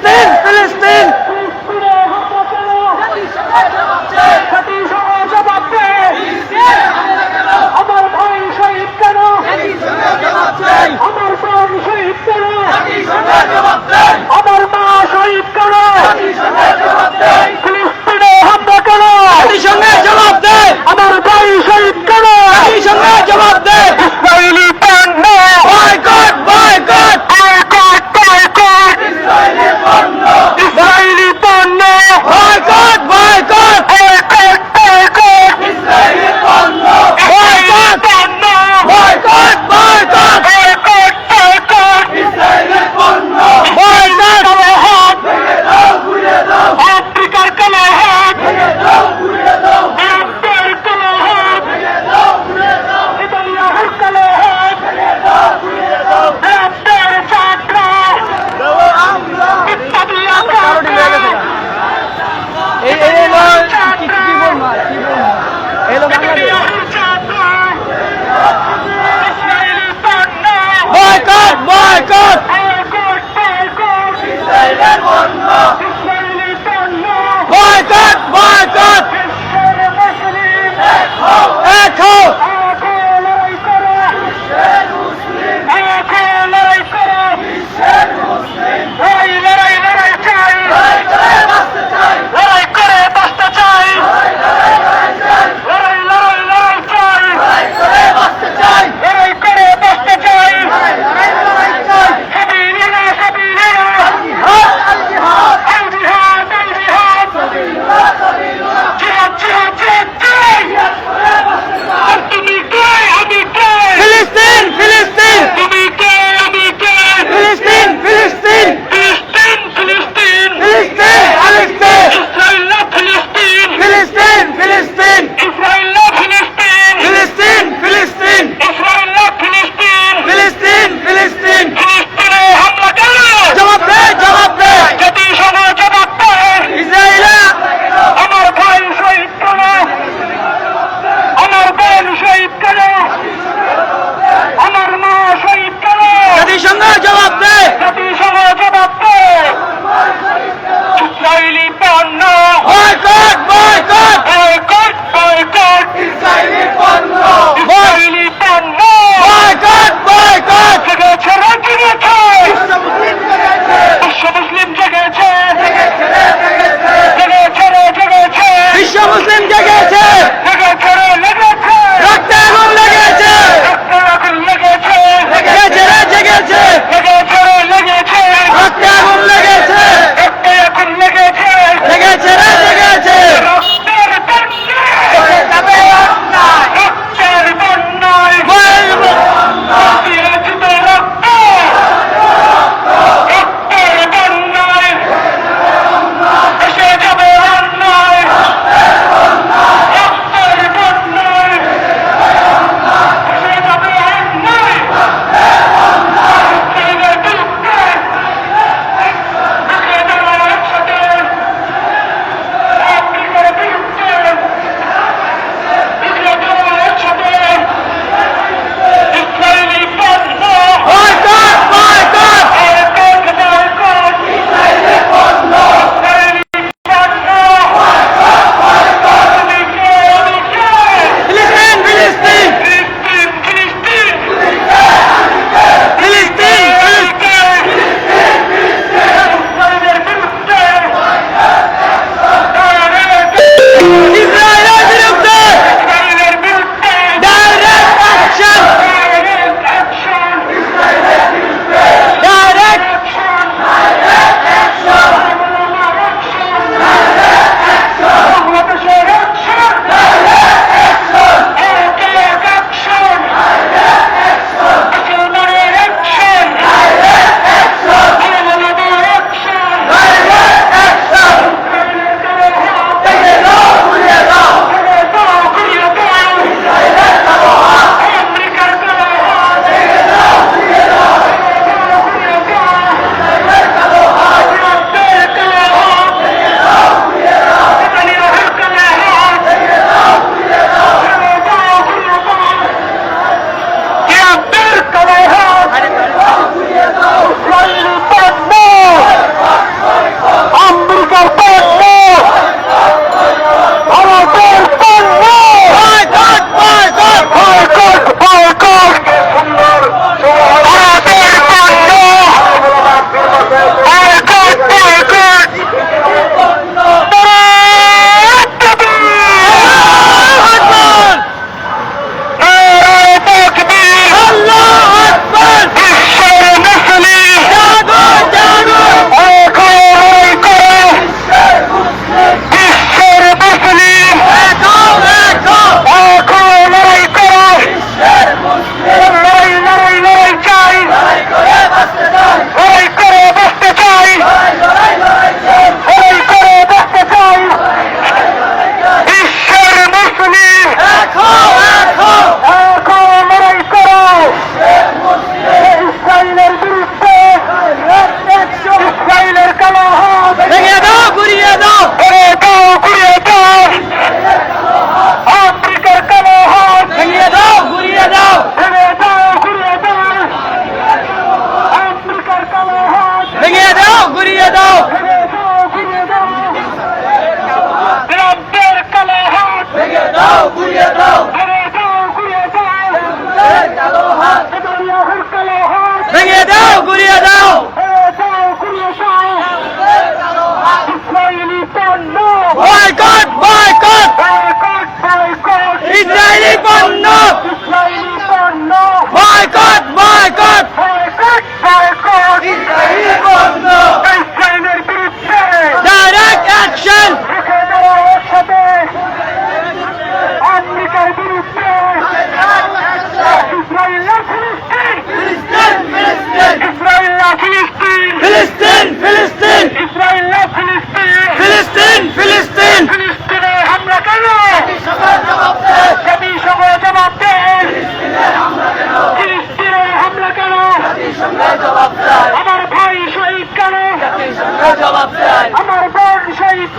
ফিলিস্তিন ফিলিস্তিন আমার ভাই শহীদ কেন, আমার বোন শহীদ কেন, আমার মা শহীদ কেন, ফিলিস্তিনে হামলা কেন, জাতিসংঘের জবাব দে, আমার ভাই শহীদ কেন, জাতিসংঘের জবাব দে। ইসরায়েলি পণ্য boycott boycott boycott boycott, Israeli পণ্য boycott boycott boycott boycott, Israeli পণ্য boycott boycott boycott boycott, boycott কালাহাত আফ্রিকার কালাহাত, আরবের কালাহাত, ইতালিয়ার কালাহাত, আরবের চাকরা, ইতালিয়ার চাকরা, এই এলো কি বলবো কি বলবো এলো বাংলাদেশ ইতালিয়ার চাকরা, ইসরায়েলি পণ্য boycott boycott boycott boycott, Israeli পণ্য বয়কট বয়কট বিশ্বের মুসলিম এক হও এখন লড়াই করো, এখন লড়াই করো, এই লড়াই লড়াই চাই, লড়াই করে বাঁচতে চাই, লড়াই লড়াই লড়াই চাই, লড়াই করে বাঁচতে চাই, সাবিলিনা সাবিলিনা, আল জিহাদ আল জিহাদ, জিহাদ জিহাদ জিহাদ চাই,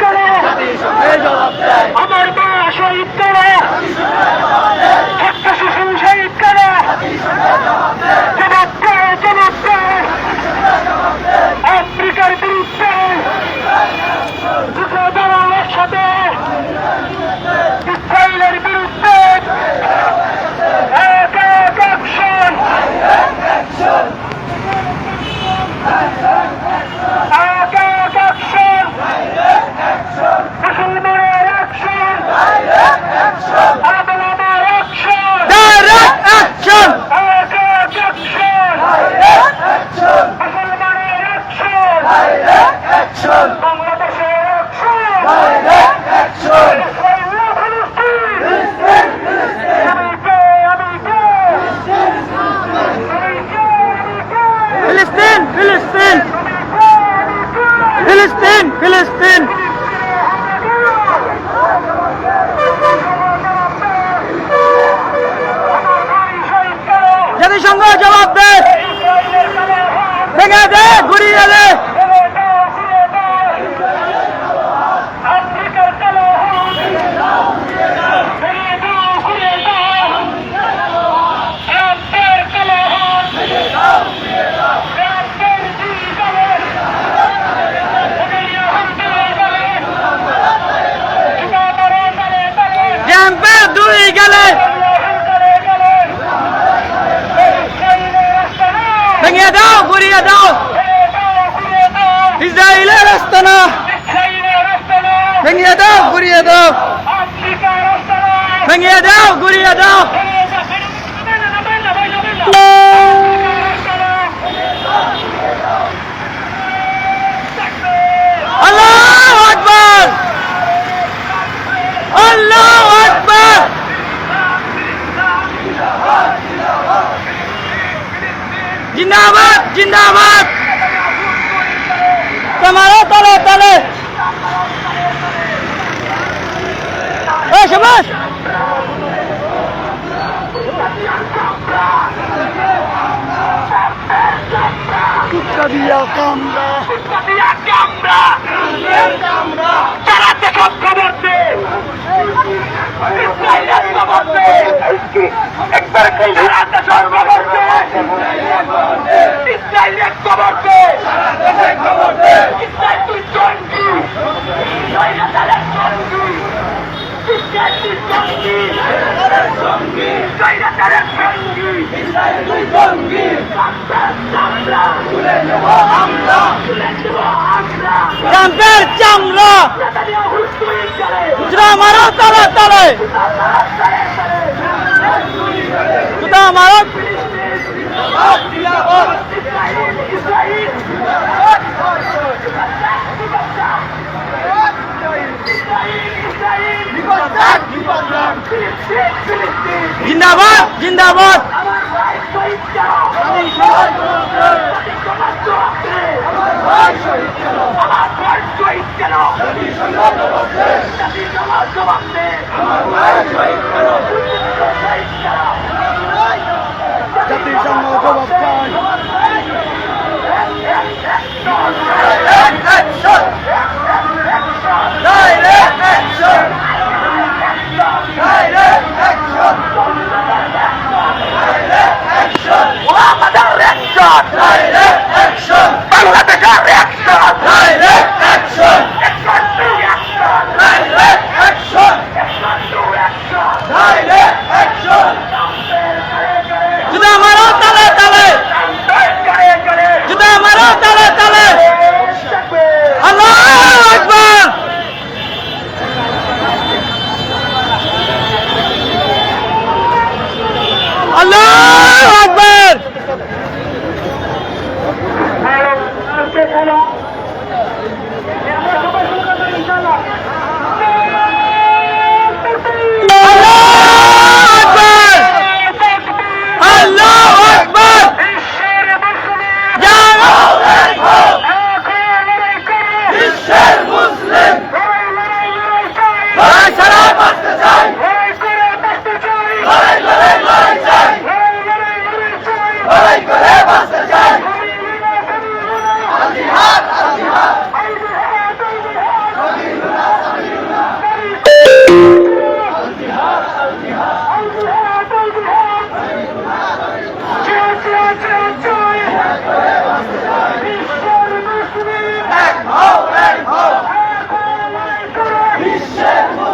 করে জাতিসংঘে জবাব দেয় আমার মা শহীদ করে একটা শিশু শহীদ করে জবাব করে জবাব করে আফ্রিকার বিরুদ্ধে দুটো দলের সাথে ইসরায়েলের বিরুদ্ধে এক এক অ্যাকশন এক এক অ্যাকশন মুসলমানের অ্যাকশন আবলাদের অ্যাকশন ডাইরেক্ট অ্যাকশন এক এক অ্যাকশন মুসলমানের অ্যাকশন বাংলাদেশের অ্যাকশন ফিলিস্তিন ফিলিস্তিন ফিলিস্তিন ফিলিস্তিন জাতিসংঘ জবাব দে ভেঙে দে ঘুরিয়ে দে ক্যাম্পের দুই গেলে ভেঙে দাও ঘুরিয়ে দাও ইসরায়েলের আস্তানা ভেঙে দাও ঘুরিয়ে দাও ভেঙে দাও ঘুরিয়ে দাও আল্লাহু আকবার আল্লাহু আকবার জিন্দাবাদ জিন্দাবাদ তোমারও তলে তলে সবাস কুত্তা দিয়া কামড়া একবার খাইলে ক্যাম্পের চামড়া জুতা মারো তলে তলে জুতা মারো জিন্দাবাদ জিন্দাবাদ জাতিসংঘ জবাব চাই জুতা মারো তলে তলে জুতা মারো তলে তলে কিসের ভয়